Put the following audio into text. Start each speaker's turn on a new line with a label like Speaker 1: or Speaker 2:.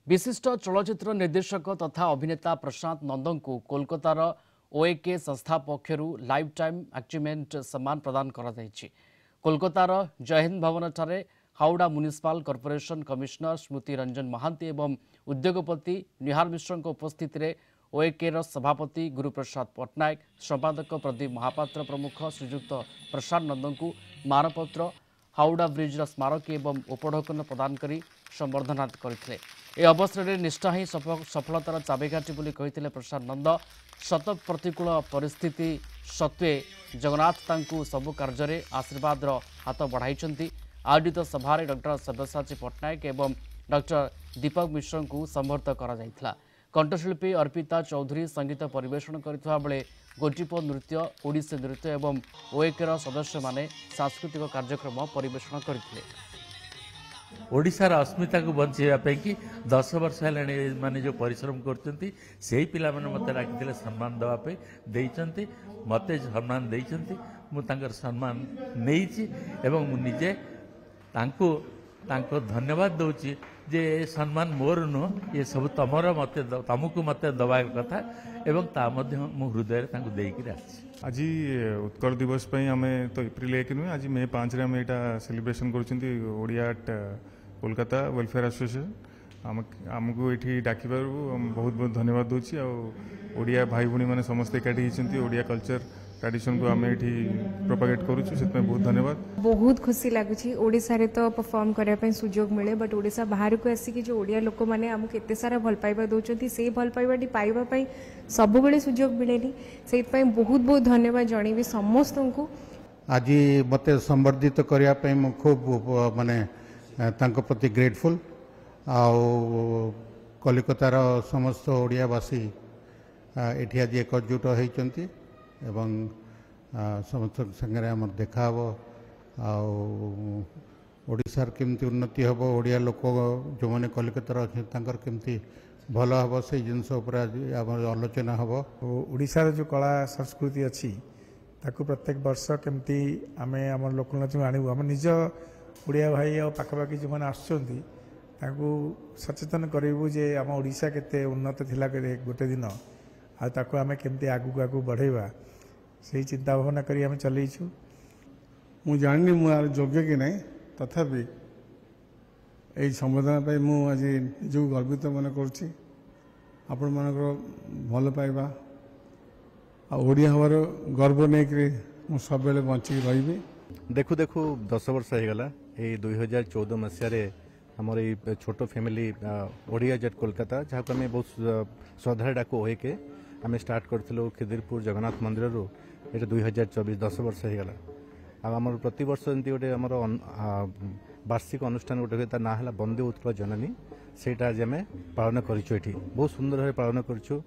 Speaker 1: विशिष्ट चलचित्र निर्देशक तथा अभिनेता प्रशांत नंदन को कोलकातार ओएके संस्था पक्षर लाइफ टाइम अचीवमेंट सम्मान प्रदान कर कोलकातार जयहिंद भवन ठारे हावड़ा म्युनिसिपल कॉर्पोरेशन कमिशनर स्मृति रंजन महांती एवं उद्योगपति निहार मिश्र उपस्थित में ओएके सभापति गुरुप्रसाद पट्टनायक संपादक प्रदीप महापात्र प्रमुख श्रीजुक्त प्रशांत नंदन को मानपत्र हावड़ा ब्रिज स्मारक एवं उपढौकन प्रदान कर संबर्धना करते। यह अवसर में निष्ठा ही सफलतार चाबिकाठी बोली कही प्रसाद नंद शत प्रतिकूल परिस्थिति सत्वे जगन्नाथ तांकु सबु कार्य आशीर्वाद हाथ बढ़ाई। आयोजित सभा डॉक्टर सब्यसाची पट्टनायक एवं डॉक्टर दीपक मिश्र को संबर्धित कर कंठशिल्पी अर्पिता चौधरी संगीत परिवेषण करथिबा बेले गोटीपो नृत्य ओडिसी नृत्य एवं ओएकेर सदस्य माने सांस्कृतिक कार्यक्रम परिवेषण करथिले।
Speaker 2: ओडिशार अस्मिता को बचाइवाई कि 10 वर्ष है माने जो परिश्रम करते से पिला मत डाकिले सम्मान देवाई देते मत सम्मान देते मुझे सम्मान नहीं एवं मुझे धन्यवाद दूची जे सम्मान मोर नुह ये सब तुमर मत तुमको मत दवा कथा एवं ता मो हृदय देकर
Speaker 3: आज उत्कल दिवस पे आम तो एप्रिल 1 नुहे आज मे 5 रे आम यहाँ सेलिब्रेशन करोडिया कोलकाता वेलफेयर एसोसिएशन आमको ये डाक बहुत बहुत धन्यवाद दूची आड़िया भाई भाई मैंने समस्त एकाठी ओडिया कल्चर ट्रेडिशन को आम ये प्रोपागेट करुँ से बहुत धन्यवाद।
Speaker 4: बहुत खुशी लगुच ओडिशा रे तो परफॉर्म करने सुजोग मिले बट ओडिशा बाहर को आसिक जो ओडिया लोक मैंने आमको एत सारा भल पाइबा दौरान से भल पाइबाटी पाइबापी सब बेले सुजोग मिलेनि से बहुत बहुत धन्यवाद जनइबी समस्त को।
Speaker 5: आज मत संबर्धित करने खूब माने प्रति ग्रेटफुल कलिकतार समस्त ओडियावासी ये आज एकजुट होती एवं समस्त संगे आम देखा ओडिशार केमती उन्नति हम ओडिया लोक जो मैंने कलिकतार अच्छे केमती भल हम से जिनस आलोचना हम
Speaker 6: ओडिशार जो कला संस्कृति अच्छी ताकू प्रत्येक वर्ष केमती आम आम लोकनृत्य आणु आम निज ओडिया भाई और पाखापाखि जो मैंने आसुँच सचेतन करूँ जे आम ओडिशा केते उन्नत थिला गोटे दिन आकु आम केमती आगू आगू बढ़ेबा से चिंता भावना करी आम चलैछु।
Speaker 7: मु जानी मुझे योग्य कि नहीं तथापि यही संबोधन पर मुझे निजक गर्वित मन करुँची आपण मानक भल पाइबा ओडिया हमार गर्व नहीं मु सब बंचिक रही।
Speaker 8: देखु देखु 10 वर्ष हो गला ये 2014 मसीह आमर ये छोट फैमिली ओडिया जेट कोलकाता जहाँ को आम बहुत श्रद्धा डाकू होके आम स्टार्ट करूँ खिदिरपुर जगन्नाथ मंदिर रू ये 2024 10 वर्ष हो गला आमर प्रति वर्ष एमती गोटे आमर वार्षिक अनुष्ठान गोटे हुए ना है वंदे उत्कल जननी से आज आम पालन करूँ बहुत सुंदर भाव पालन करूँ।